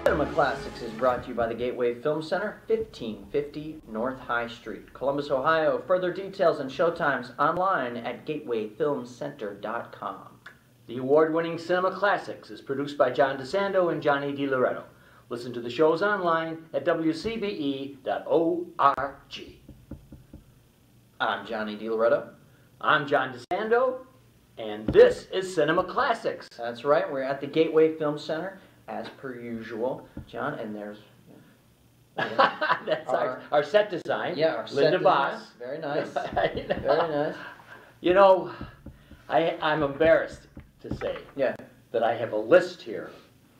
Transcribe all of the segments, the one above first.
Cinema Classics is brought to you by the Gateway Film Center, 1550 North High Street, Columbus, Ohio. Further details and showtimes online at gatewayfilmcenter.com. The award-winning Cinema Classics is produced by John DeSando and Johnny DiLoretto. Listen to the shows online at wcbe.org. I'm Johnny DiLoretto. I'm John DeSando, and this is Cinema Classics. That's right, we're at the Gateway Film Center, as per usual. John, and there's... That's our set design. Yeah, our Linda set Voss. design. Very nice. Very nice. You know, I'm embarrassed to say that I have a list here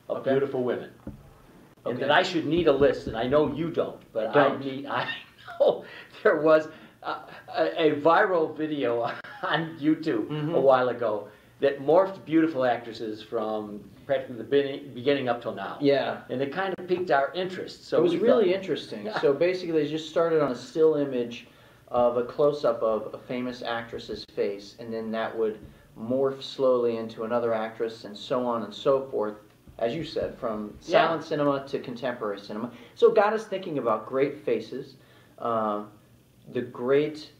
of beautiful women. And that I should need a list, and I know you don't, but I know there was a viral video on YouTube a while ago that morphed beautiful actresses from practically the beginning up till now. Yeah. And it kind of piqued our interest. So it was really interesting. Yeah. So basically they just started on a still image of a close-up of a famous actress's face, and then that would morph slowly into another actress and so on and so forth, as you said, from silent cinema to contemporary cinema. So it got us thinking about great faces, the great,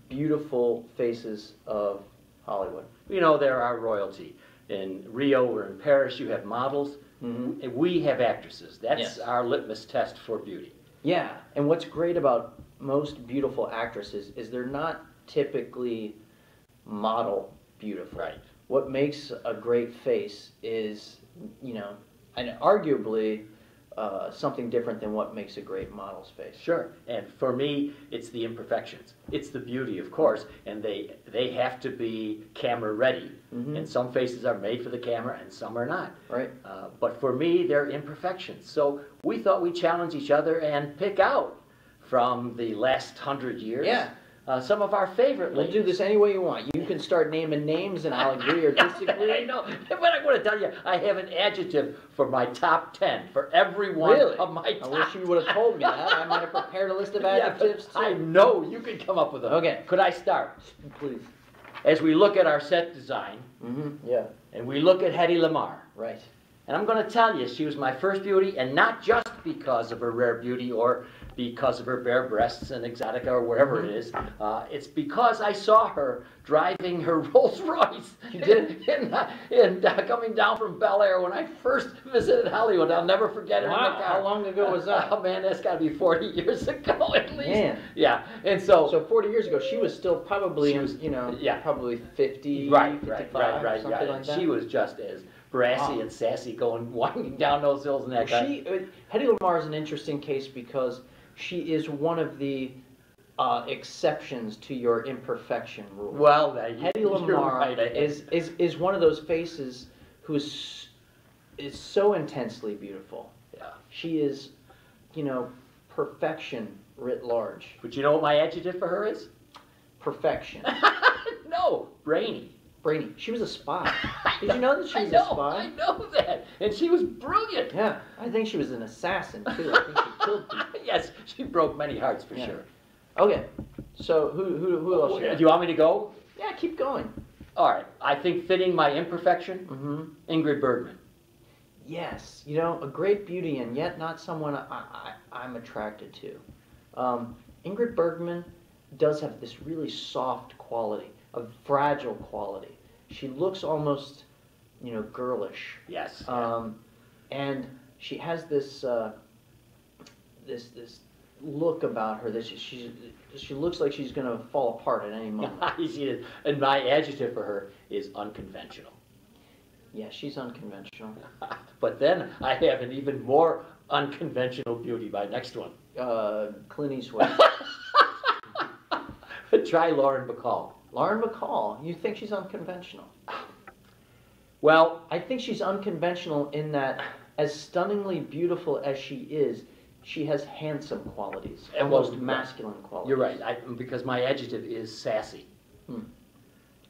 beautiful faces of Hollywood. You know, there are royalty. In Rio or in Paris, you have models. And we have actresses. That's our litmus test for beauty. Yeah, and what's great about most beautiful actresses is they're not typically model beautiful. Right. What makes a great face is, you know, and arguably something different than what makes a great model's face. Sure, and for me, it's the imperfections. It's the beauty, of course, and they have to be camera ready. And some faces are made for the camera and some are not. Right. But for me, they're imperfections. So we thought we'd challenge each other and pick out from the last 100 years some of our favorite ladies. We'll do this any way you want. You can start naming names and I'll agree or disagree. I know, but I'm going to tell you, I have an adjective for my top 10, for every one of my top. I wish you would have told me that. I might have prepared a list of adjectives too. I know, you can come up with them. Okay. Could I start? Please. As we look at our set design, and we look at Hedy Lamarr. Right. And I'm going to tell you, she was my first beauty, and not just because of her rare beauty or because of her bare breasts and exotica or whatever it is. It's because I saw her driving her Rolls Royce coming down from Bel Air when I first visited Hollywood. I'll never forget it. Wow, how long ago was that? Oh man, that's got to be 40 years ago at least. Man. Yeah, and so 40 years ago, she was still probably, probably 50, 55, something like that. She was just as brassy and sassy winding down those hills and that guy. Hedy Lamarr is an interesting case because she is one of the exceptions to your imperfection rule. Well, Hedy Lamarr is one of those faces who is so intensely beautiful. Yeah. She is, perfection writ large. But you know what my adjective for her is? Perfection. No, brainy. Brainy. She was a spy. Did you know that she was a spy? I know that. And she was brilliant. Yeah. I think she was an assassin, too. I think she killed people. Yes, she broke many hearts for sure. Okay. So who else? Do you want me to go? Yeah, keep going. All right. I think fitting my imperfection, Ingrid Bergman. Yes. A great beauty and yet not someone I'm attracted to. Ingrid Bergman does have this really soft quality, a fragile quality. She looks almost, girlish. Yes. And she has this this look about her that she looks like she's going to fall apart at any moment. And my adjective for her is unconventional. Yeah, she's unconventional. But then I have an even more unconventional beauty by next one. Clint Eastwood. Try Lauren Bacall. Lauren Bacall, you think she's unconventional? Well, I think she's unconventional in that, as stunningly beautiful as she is, she has handsome qualities, almost masculine qualities. You're right, because my adjective is sassy.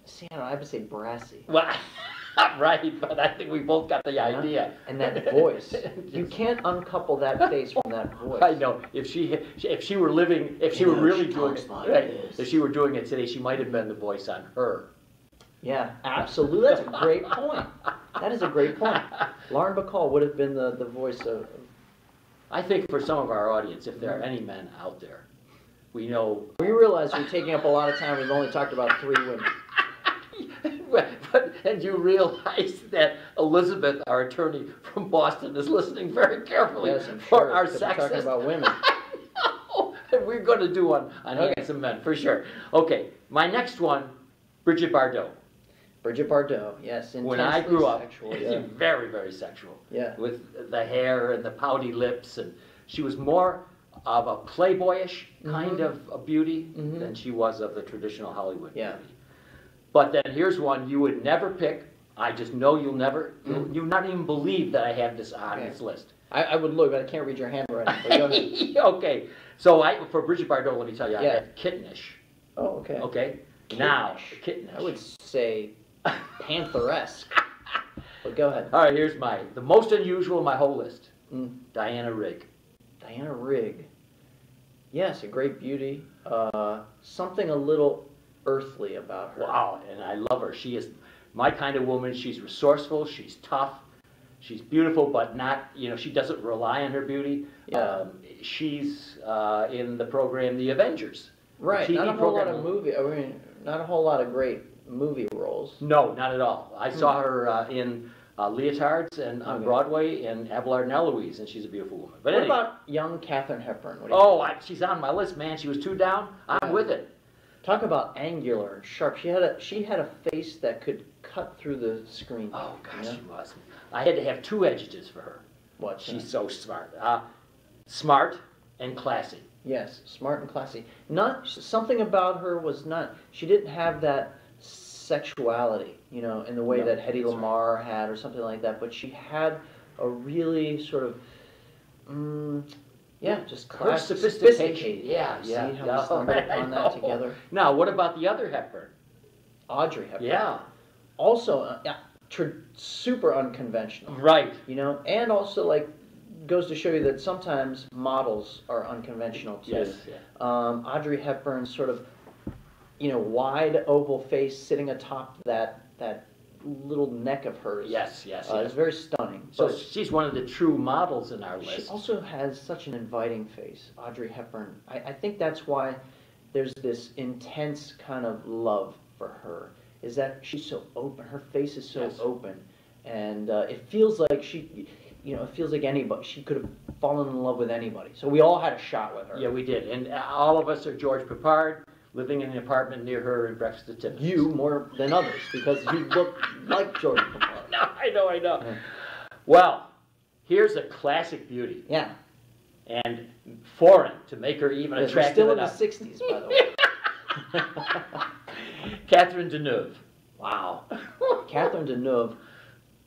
See, I have to say brassy. Well, right, but I think we both got the idea. And that voice. You can't uncouple that face from that voice. I know. If she were living, if she were really doing it, if she were doing it today, she might have been the voice on Her. Yeah, absolutely. That's a great point. That is a great point. Lauren Bacall would have been the voice of I think for some of our audience, if there are any men out there, we know. We realize we're taking up a lot of time. We've only talked about 3 women. And you realize that Elizabeth, our attorney from Boston, is listening very carefully for our sexist. We're talking about women. And we're going to do one on handsome men, for sure. Okay, my next one, Bridget Bardot. Bridget Bardot, yes. When I grew up, sexual, yeah. very, very sexual. Yeah. With the hair and the pouty lips. And she was more of a playboyish kind of a beauty than she was of the traditional Hollywood beauty. But then here's one you would never pick. I just know you'll never, you'll not even believe that I have this on this list. I would look, but I can't read your handwriting. But go ahead. Okay, so for Bridget Bardot, let me tell you, I have kittenish. Oh, okay. Okay, Kittenish. Now, kittenish. I would say Panther-esque. But go ahead. All right, here's the most unusual of my whole list. Diana Rigg. Diana Rigg. Yes, a great beauty. Something a little earthly about her. Wow, and I love her. She is my kind of woman. She's resourceful, she's tough, she's beautiful, but not, she doesn't rely on her beauty. Yeah. She's in the program The Avengers. Right, not a whole lot of not a whole lot of great movie roles. No, not at all. I saw her in Leotards and on Broadway in Abelard and Eloise, and she's a beautiful woman. But what about young Katharine Hepburn? She's on my list, man. She was 2 down. I'm with it. Talk about angular, sharp. She had a face that could cut through the screen. Oh gosh, she was. I had to have 2 adjectives for her. What? She's so smart. Smart and classy. Yes, smart and classy. Not something about her was not. She didn't have that sexuality, in the way that Hedy Lamarr had or something like that. But she had a really sort of, just class, sophisticated. Yeah. See how we stumbled upon that together. Now, what about the other Hepburn? Audrey Hepburn. Yeah. Also, super unconventional. Right. And also goes to show you that sometimes models are unconventional too. Yes. Yeah. Audrey Hepburn's sort of, wide oval face sitting atop that little neck of hers. Yes. It's very stunning. So she's one of the true models in our list. She also has such an inviting face, Audrey Hepburn. I think that's why there's this intense kind of love for her, is that she's so open. Her face is so open. And it feels like it feels like anybody. She could have fallen in love with anybody. So we all had a shot with her. Yeah, we did. And all of us are George Peppard, living in an apartment near her in Breakfast at Tiffany's. You more than others, because you look like George Peppard. No, I know. Yeah. Well, here's a classic beauty. Yeah. And foreign to make her even attractive still enough. In the 60s, by the way. Catherine Deneuve. Wow. Catherine Deneuve,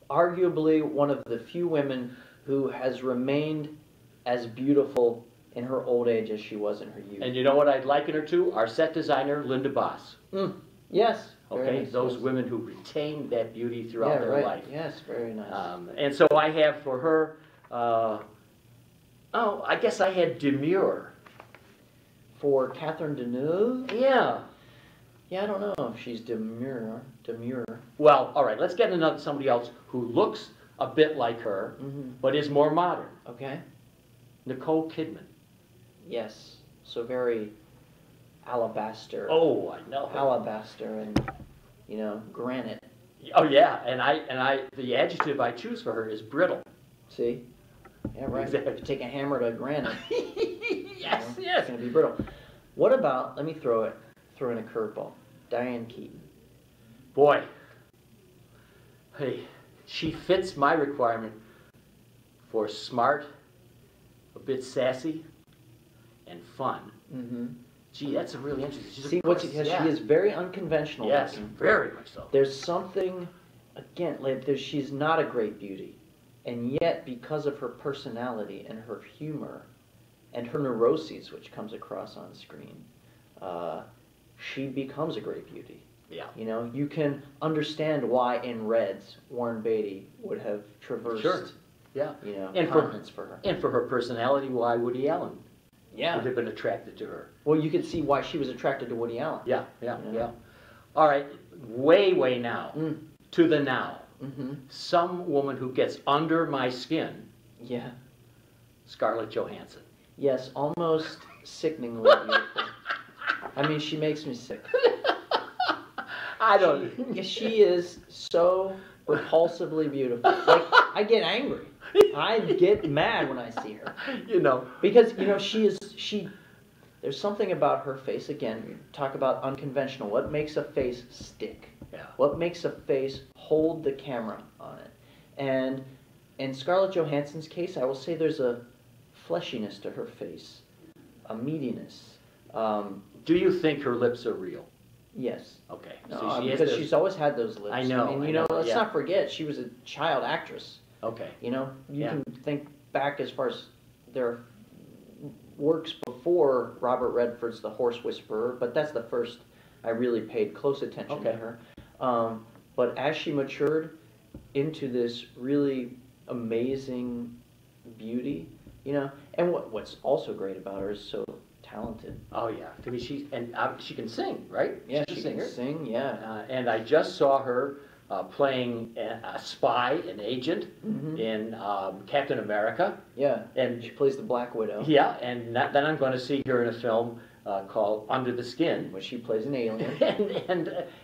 arguably one of the few women who has remained as beautiful in her old age as she was in her youth. And you know what I'd liken her to? Our set designer, Linda Boss. Yes. Okay, nice. Those women who retain that beauty throughout their life. Yes, very nice. And so I have for her, I guess I had demure. For Catherine Deneuve? Yeah. Yeah, I don't know if she's demure. Well, all right, let's get somebody else who looks a bit like her, but is more modern. Okay. Nicole Kidman. Yes, so very alabaster. Oh, I know. Alabaster and, granite. Oh yeah, and the adjective I choose for her is brittle. See? Yeah, right. Exactly. If you take a hammer to granite. Yes. It's going to be brittle. What about, let me throw in a curveball, Diane Keaton. Boy, hey, she fits my requirement for smart, a bit sassy, and fun. Gee, that's a really interesting. She is very unconventional. Yes, looking. very much so. There's something, again, she's not a great beauty, and yet because of her personality and her humor, and her neuroses, which comes across on screen, she becomes a great beauty. Yeah. You can understand why in Reds, Warren Beatty would have traversed. Sure. Yeah. Continents for her. And for her personality, why Woody Allen? Yeah. Would have been attracted to her. Well, you could see why she was attracted to Woody Allen. Yeah. All right, way now to the now. Some woman who gets under my skin. Yeah. Scarlett Johansson. Yes, almost sickeningly beautiful. I mean, she makes me sick. I don't. She is so repulsively beautiful. Like, I get angry. I get mad when I see her. You know. Because, you know, there's something about her face, again, you talk about unconventional. What makes a face stick? Yeah. What makes a face hold the camera on it? And in Scarlett Johansson's case, I will say there's a fleshiness to her face, a meatiness. Do you think her lips are real? Yes. Okay. No, So because she's always had those lips. I know. I mean, let's not forget, she was a child actress. Okay. You know, you can think back as far as their works before Robert Redford's The Horse Whisperer, but that's the first I really paid close attention to her. But as she matured into this really amazing beauty, you know, and what's also great about her is so talented. Oh yeah, I mean she can sing, right? Yeah, She's she can sing. Yeah. And I just saw her playing a spy, an agent in Captain America. Yeah. And she plays the Black Widow. Yeah, and then I'm going to see her in a film called Under the Skin, where she plays an alien.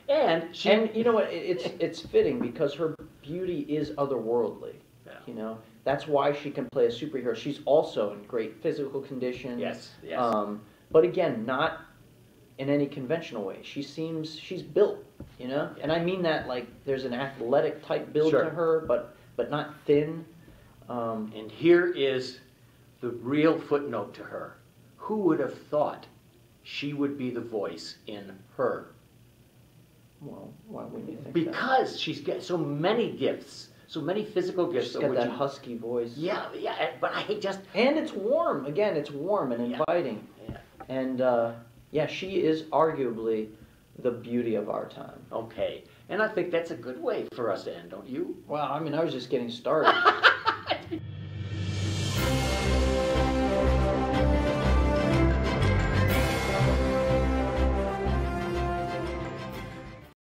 and you know what? It's fitting because her beauty is otherworldly. Yeah. You know, that's why she can play a superhero. She's also in great physical condition. Yes. Yes. But again, not in any conventional way. She's built. You know, and I mean that like there's an athletic type build to her, but not thin. And here is the real footnote to her. Who would have thought she would be the voice in Her? Well, why wouldn't you think because she's got so many gifts, so many physical gifts. She's got that husky voice. Yeah, but And it's warm. Again, it's warm and inviting. Yeah. And, yeah, she is arguably the beauty of our time. Okay. And I think that's a good way for us to end, don't you? Well, I mean, I was just getting started.